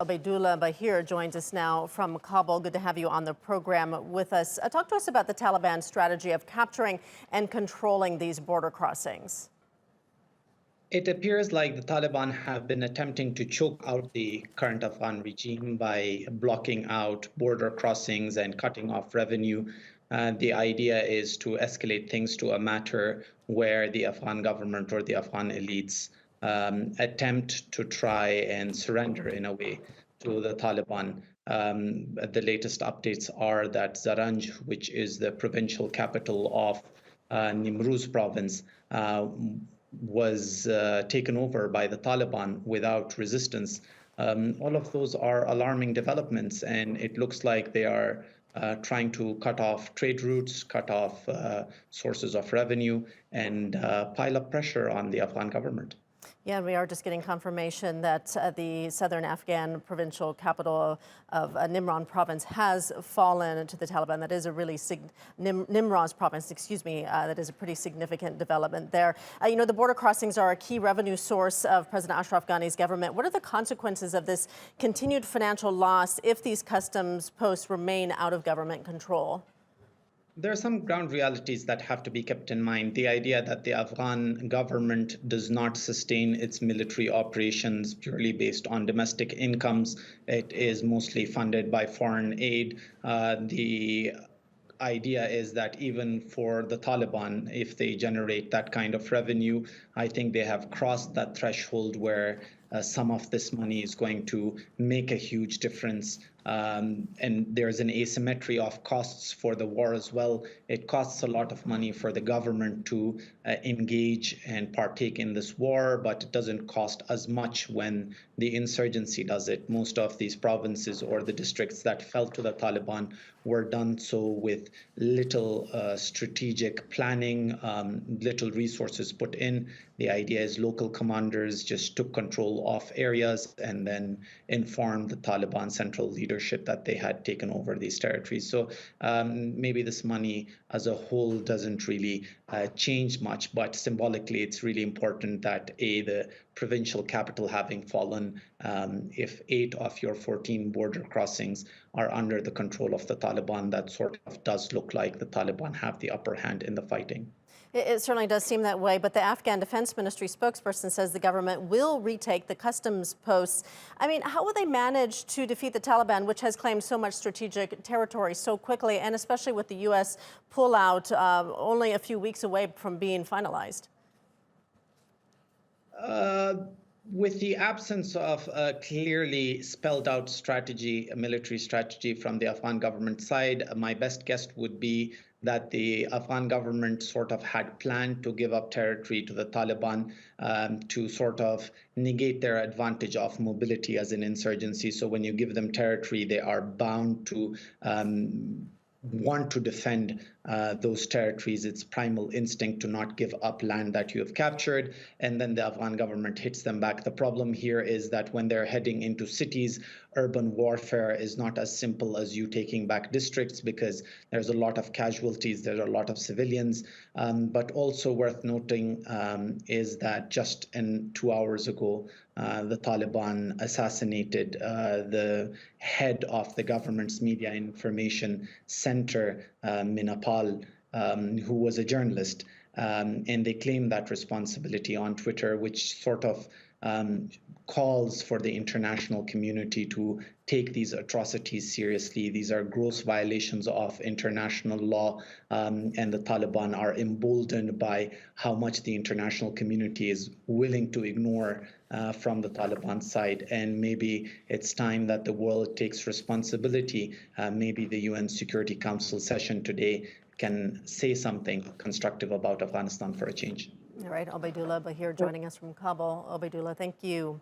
Obaidullah Baheer joins us now from Kabul. Good to have you on the program with us. Talk to us about the Taliban strategy of capturing and controlling these border crossings. It appears like the Taliban have been attempting to choke out the current Afghan regime by blocking out border crossings and cutting off revenue. The idea is to escalate things to a matter where the Afghan government or the Afghan elites attempt to try and surrender in a way to the Taliban. The latest updates are that Zaranj, which is the provincial capital of Nimruz province, was taken over by the Taliban without resistance. All of those are alarming developments, and it looks like they are trying to cut off trade routes, cut off sources of revenue, and pile up pressure on the Afghan government. Yeah, and we are just getting confirmation that the southern Afghan provincial capital of Nimruz province has fallen to the Taliban. That is a really Nimruz province, excuse me. That is a pretty significant development there. You know, the border crossings are a key revenue source of President Ashraf Ghani's government. What are the consequences of this continued financial loss if these customs posts remain out of government control? There are some ground realities that have to be kept in mind. The idea that the Afghan government does not sustain its military operations purely based on domestic incomes. It is mostly funded by foreign aid. The idea is that even for the Taliban, if they generate that kind of revenue, I think they have crossed that threshold where some of this money is going to make a huge difference. And there's an asymmetry of costs for the war as well. It costs a lot of money for the government to engage and partake in this war, but it doesn't cost as much when the insurgency does it. Most of these provinces or the districts that fell to the Taliban were done so with little strategic planning, little resources put in. The idea is local commanders just took control of areas and then informed the Taliban central leadership that they had taken over these territories. So maybe this money as a whole doesn't really change much, but symbolically it's really important that the provincial capital having fallen, if 8 of your 14 border crossings are under the control of the Taliban, that sort of does look like the Taliban have the upper hand in the fighting. It certainly does seem that way, but the Afghan Defense Ministry spokesperson says the government will retake the customs posts. I mean, how will they manage to defeat the Taliban, which has claimed so much strategic territory so quickly, and especially with the U.S. pullout only a few weeks away from being finalized? With the absence of a clearly spelled out strategy, a military strategy from the Afghan government side, my best guess would be that the Afghan government sort of had planned to give up territory to the Taliban to sort of negate their advantage of mobility as an insurgency. So when you give them territory, they are bound to want to defend those territories. It's primal instinct to not give up land that you have captured, and then the Afghan government hits them back. The problem here is that when they're heading into cities, urban warfare is not as simple as you taking back districts, because there's a lot of casualties, there are a lot of civilians. But also worth noting is that just 2 hours ago, the Taliban assassinated the head of the government's media information center, Minapal, who was a journalist. And they claim that responsibility on Twitter, which sort of calls for the international community to take these atrocities seriously. These are gross violations of international law, and the Taliban are emboldened by how much the international community is willing to ignore from the Taliban side. And maybe it's time that the world takes responsibility. Maybe the UN Security Council session today can say something constructive about Afghanistan for a change. All right, Obaidullah Baheer joining us from Kabul. Obaidullah, thank you.